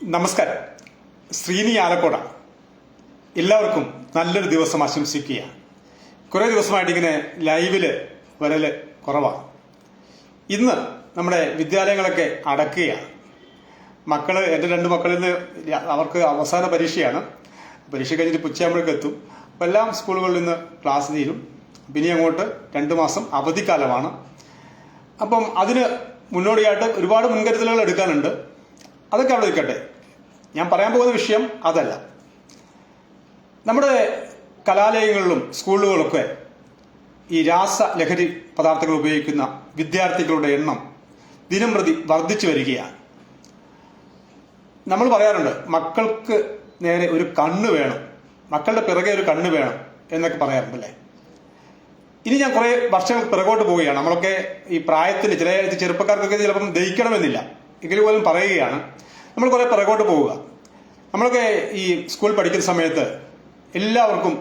നമസ്കാരം. ശ്രീനി ആലക്കോട. എല്ലാവർക്കും നല്ലൊരു ദിവസം ആശംസിക്കുക. കുറേ ദിവസമായിട്ട് ഇങ്ങനെ ലൈവില് വരല് കുറവാണ്. ഇന്ന് നമ്മുടെ വിദ്യാലയങ്ങളൊക്കെ അടക്കുകയാണ്. എൻ്റെ രണ്ട് മക്കളിൽ നിന്ന് അവർക്ക് അവസാന പരീക്ഷയാണ്. പരീക്ഷ കഴിഞ്ഞിട്ട് ഉച്ചയാകുമ്പോഴേക്ക് എത്തും. അപ്പോൾ എല്ലാം സ്കൂളുകളിൽ നിന്ന് ക്ലാസ് തീരും. പിന്നെ അങ്ങോട്ട് 2 മാസം അവധിക്കാലമാണ്. അപ്പം അതിന് മുന്നോടിയായിട്ട് ഒരുപാട് മുൻകരുതലുകൾ എടുക്കാനുണ്ട്. അതൊക്കെ അവിടെ നിൽക്കട്ടെ. ഞാൻ പറയാൻ പോകുന്ന വിഷയം അതല്ല. നമ്മുടെ കലാലയങ്ങളിലും സ്കൂളുകളൊക്കെ ഈ രാസലഹരി പദാർത്ഥങ്ങൾ ഉപയോഗിക്കുന്ന വിദ്യാർത്ഥികളുടെ എണ്ണം ദിനം പ്രതി വർദ്ധിച്ചു വരികയാണ്. നമ്മൾ പറയാറുണ്ട്, മക്കൾക്ക് നേരെ ഒരു കണ്ണ് വേണം, മക്കളുടെ പിറകെ ഒരു കണ്ണ് വേണം എന്നൊക്കെ പറയാറുണ്ടല്ലേ. ഇനി ഞാൻ കുറേ വർഷങ്ങൾ പിറകോട്ട് പോവുകയാണ്. നമ്മളൊക്കെ ഈ പ്രായത്തിന് ചില ചെറുപ്പക്കാർക്കൊക്കെ ചിലപ്പം ദഹിക്കണമെന്നില്ല, എങ്കിലും പോലും പറയുകയാണ്, നമ്മൾ കുറേ പിറകോട്ട് പോവുക. നമ്മളൊക്കെ ഈ സ്കൂൾ പഠിക്കുന്ന സമയത്ത് എല്ലാവർക്കും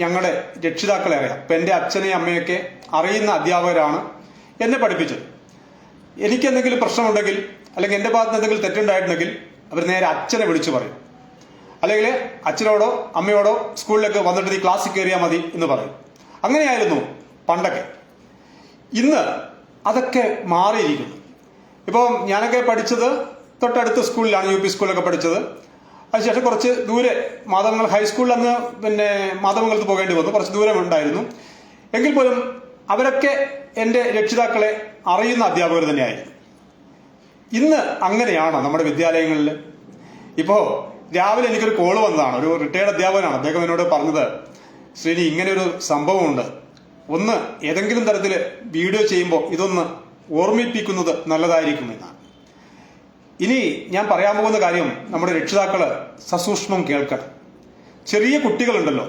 ഞങ്ങളുടെ രക്ഷിതാക്കളെ അറിയാം. ഇപ്പം എൻ്റെ അച്ഛനെയും അമ്മയൊക്കെ അറിയുന്ന അധ്യാപകരാണ് എന്നെ പഠിപ്പിച്ചത്. എനിക്കെന്തെങ്കിലും പ്രശ്നമുണ്ടെങ്കിൽ അല്ലെങ്കിൽ എൻ്റെ ഭാഗത്ത് എന്തെങ്കിലും തെറ്റുണ്ടായിട്ടുണ്ടെങ്കിൽ അവർ നേരെ അച്ഛനെ വിളിച്ചു പറയും. അല്ലെങ്കിൽ അച്ഛനോടോ അമ്മയോടോ സ്കൂളിലേക്ക് വന്നിട്ട് നീ ക്ലാസ്സിൽ കയറിയാൽ മതി എന്ന് പറയും. അങ്ങനെയായിരുന്നു പണ്ടൊക്കെ. ഇന്ന് അതൊക്കെ മാറിയിരിക്കുന്നു. ഇപ്പം ഞാനൊക്കെ പഠിച്ചത് തൊട്ടടുത്ത സ്കൂളിലാണ്, UP സ്കൂളിലൊക്കെ പഠിച്ചത്. അതിനുശേഷം കുറച്ച് ദൂരെ മാധവങ്ങൾ ഹൈസ്കൂളിൽ അന്ന് മാധവങ്ങൾക്ക് പോകേണ്ടി വന്നു. കുറച്ച് ദൂരം ഉണ്ടായിരുന്നു. എങ്കിൽ പോലും അവരൊക്കെ എൻ്റെ രക്ഷിതാക്കളെ അറിയുന്ന അധ്യാപകർ തന്നെയായിരുന്നു. ഇന്ന് അങ്ങനെയാണോ നമ്മുടെ വിദ്യാലയങ്ങളിൽ? ഇപ്പോൾ രാവിലെ എനിക്കൊരു കോള് വന്നതാണ്. ഒരു റിട്ടയർഡ് അധ്യാപകനാണ്. അദ്ദേഹം എന്നോട് പറഞ്ഞത്, ശ്രീനി, ഇങ്ങനെ ഒരു സംഭവമുണ്ട്, ഒന്ന് ഏതെങ്കിലും തരത്തിൽ വീഡിയോ ചെയ്യുമ്പോൾ ഇതൊന്ന് ഓർമ്മിപ്പിക്കുന്നത് നല്ലതായിരിക്കും എന്നാണ്. ഇനി ഞാൻ പറയാൻ പോകുന്ന കാര്യം നമ്മുടെ രക്ഷിതാക്കള് സസൂക്ഷ്മം കേൾക്കണം. ചെറിയ കുട്ടികളുണ്ടല്ലോ,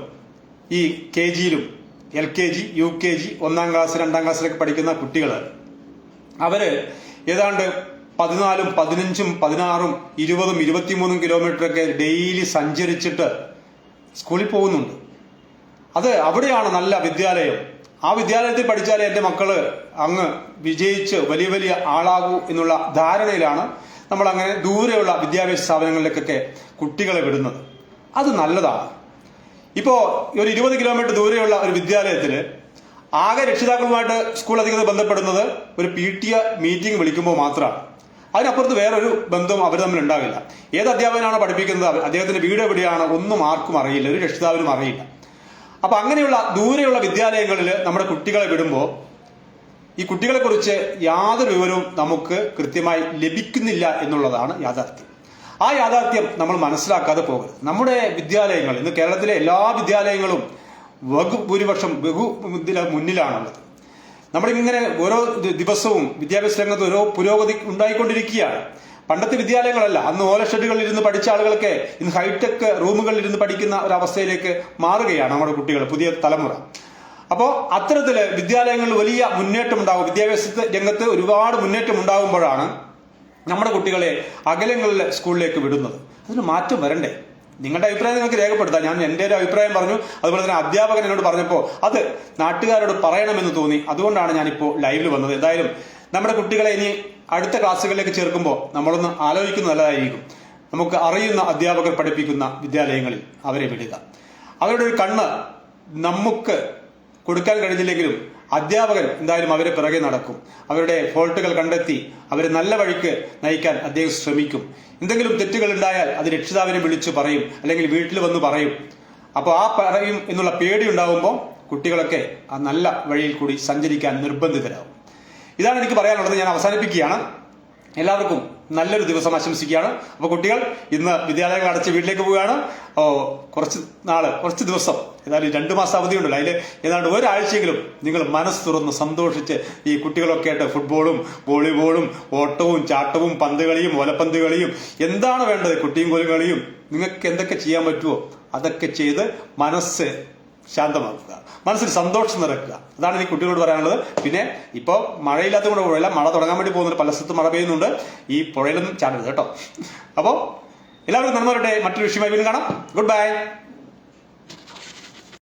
ഈ KGയിലും LKG UKG 1ാം ക്ലാസ് 2ാം ക്ലാസ്സിലൊക്കെ പഠിക്കുന്ന കുട്ടികൾ, അവര് ഏതാണ്ട് 14, 15, 16, 20, 23 കിലോമീറ്ററൊക്കെ ഡെയിലി സഞ്ചരിച്ചിട്ട് സ്കൂളിൽ പോകുന്നുണ്ട്. അത് അവിടെയാണ് നല്ല വിദ്യാലയം. ആ വിദ്യാലയത്തിൽ പഠിച്ചാലേ എൻ്റെ മക്കള് അങ്ങ് വിജയിച്ച് വലിയ വലിയ ആളാകൂ എന്നുള്ള ധാരണയിലാണ് നമ്മൾ അങ്ങനെ ദൂരെയുള്ള വിദ്യാഭ്യാസ സ്ഥാപനങ്ങളിലേക്കൊക്കെ കുട്ടികളെ വിടുന്നത്. അത് നല്ലതാണ്. ഇപ്പോൾ ഒരു 20 കിലോമീറ്റർ ദൂരെയുള്ള ഒരു വിദ്യാലയത്തിൽ ആകെ രക്ഷിതാക്കളുമായിട്ട് സ്കൂൾ അധികൃതർ ബന്ധപ്പെടുന്നത് ഒരു PTA മീറ്റിംഗ് വിളിക്കുമ്പോൾ മാത്രമാണ്. അതിനപ്പുറത്ത് വേറൊരു ബന്ധവും അവർ തമ്മിൽ ഉണ്ടാവില്ല. ഏത് അധ്യാപകനാണോ പഠിപ്പിക്കുന്നത്, അദ്ദേഹത്തിന്റെ വീട് എവിടെയാണ്, ഒന്നും ആർക്കും അറിയില്ല, ഒരു രക്ഷിതാവിനും അറിയില്ല. അപ്പൊ അങ്ങനെയുള്ള ദൂരെയുള്ള വിദ്യാലയങ്ങളിൽ നമ്മുടെ കുട്ടികളെ വിടുമ്പോൾ ഈ കുട്ടികളെ കുറിച്ച് യാതൊരു വിവരവും നമുക്ക് കൃത്യമായി ലഭിക്കുന്നില്ല എന്നുള്ളതാണ് യാഥാർത്ഥ്യം. ആ യാഥാർത്ഥ്യം നമ്മൾ മനസ്സിലാക്കാതെ പോകരുത്. നമ്മുടെ വിദ്യാലയങ്ങൾ ഇന്ന് കേരളത്തിലെ എല്ലാ വിദ്യാലയങ്ങളും ഭൂരിപക്ഷം മുന്നിലാണുള്ളത്. നമ്മളിങ്ങനെ ഓരോ ദിവസവും വിദ്യാഭ്യാസ രംഗത്ത് ഓരോ പുരോഗതി ഉണ്ടായിക്കൊണ്ടിരിക്കുകയാണ്. പണ്ടത്തെ വിദ്യാലയങ്ങളല്ല, അന്ന് ഓലഷെഡുകളിൽ ഇരുന്ന് പഠിച്ച ആളുകളൊക്കെ ഇന്ന് ഹൈടെക് റൂമുകളിൽ ഇരുന്ന് പഠിക്കുന്ന ഒരവസ്ഥയിലേക്ക് മാറുകയാണ് നമ്മുടെ കുട്ടികൾ, പുതിയ തലമുറ. അപ്പോൾ അത്തരത്തില് വിദ്യാലയങ്ങളിൽ വലിയ മുന്നേറ്റം ഉണ്ടാകും, വിദ്യാഭ്യാസ രംഗത്ത് ഒരുപാട് മുന്നേറ്റം ഉണ്ടാകുമ്പോഴാണ് നമ്മുടെ കുട്ടികളെ അകലങ്ങളിൽ സ്കൂളിലേക്ക് വിടുന്നത്. അതിന് മാറ്റം വരണ്ടേ? നിങ്ങളുടെ അഭിപ്രായം നിങ്ങൾക്ക് രേഖപ്പെടുത്താം. ഞാൻ എൻ്റെ ഒരു അഭിപ്രായം പറഞ്ഞു. അതുപോലെ തന്നെ അധ്യാപകൻ എന്നോട് പറഞ്ഞപ്പോൾ അത് നാട്ടുകാരോട് പറയണമെന്ന് തോന്നി. അതുകൊണ്ടാണ് ഞാനിപ്പോൾ ലൈവിൽ വന്നത്. എന്തായാലും നമ്മുടെ കുട്ടികളെ ഇനി അടുത്ത ക്ലാസ്സുകളിലേക്ക് ചേർക്കുമ്പോൾ നമ്മളൊന്ന് ആലോചിക്കുന്നത് നല്ലതായിരിക്കും. നമുക്ക് അറിയുന്ന അധ്യാപകർ പഠിപ്പിക്കുന്ന വിദ്യാലയങ്ങളിൽ അവരെ വിടുക. അവരുടെ ഒരു കണ്ണ് നമുക്ക് കൊടുക്കാൻ കഴിഞ്ഞില്ലെങ്കിലും അധ്യാപകൻ എന്തായാലും അവരെ പിറകെ നടക്കും. അവരുടെ ഫോൾട്ടുകൾ കണ്ടെത്തി അവരെ നല്ല വഴിക്ക് നയിക്കാൻ അദ്ദേഹം ശ്രമിക്കും. എന്തെങ്കിലും തെറ്റുകൾ ഉണ്ടായാൽ അത് രക്ഷിതാവിനെ വിളിച്ചു പറയും, അല്ലെങ്കിൽ വീട്ടിൽ വന്ന് പറയും. അപ്പോൾ ആ പറയും എന്നുള്ള പേടി ഉണ്ടാകുമ്പോൾ കുട്ടികളൊക്കെ ആ നല്ല വഴിയിൽ കൂടി സഞ്ചരിക്കാൻ നിർബന്ധിതരാകും. ഇതാണ് എനിക്ക് പറയാനുള്ളത്. ഞാൻ അവസാനിപ്പിക്കുകയാണ്. എല്ലാവർക്കും നല്ലൊരു ദിവസം ആശംസിക്കുകയാണ്. അപ്പോൾ കുട്ടികൾ ഇന്ന് വിദ്യാലയങ്ങൾ അടച്ച് വീട്ടിലേക്ക് പോവുകയാണ്. കുറച്ച് ദിവസം, ഏതായാലും 2 മാസം അവധിയുണ്ടല്ലോ, അതിൽ ഏതാണ്ട് ഒരാഴ്ചയെങ്കിലും നിങ്ങൾ മനസ്സ് തുറന്ന് സന്തോഷിച്ച് ഈ കുട്ടികളൊക്കെ ആയിട്ട് ഫുട്ബോളും വോളിബോളും ഓട്ടവും ചാട്ടവും പന്ത് കളിയും ഓലപ്പന്ത് കളിയും എന്താണ് വേണ്ടത്, കുട്ടിയും കോലും കളിയും, നിങ്ങൾക്ക് എന്തൊക്കെ ചെയ്യാൻ പറ്റുമോ അതൊക്കെ ചെയ്ത് മനസ്സ് ശാന്തമാക്കുക, മനസ്സിൽ സന്തോഷം നിറയ്ക്കുക. അതാണ് എനിക്ക് കുട്ടികളോട് പറയാനുള്ളത്. പിന്നെ ഇപ്പോൾ മഴയില്ലാത്ത കൊണ്ട് പുഴയില്ല, മഴ തുടങ്ങാൻ വേണ്ടി പോകുന്നുണ്ട്, പല സ്ഥലത്തും മഴ പെയ്യുന്നുണ്ട്. ഈ പുഴയിലൊന്നും ചാടരുത് കേട്ടോ. അപ്പോൾ എല്ലാവർക്കും നന്മ വരട്ടെ. മറ്റൊരു വിഷയമായി വീണ്ടും കാണാം. Good bye.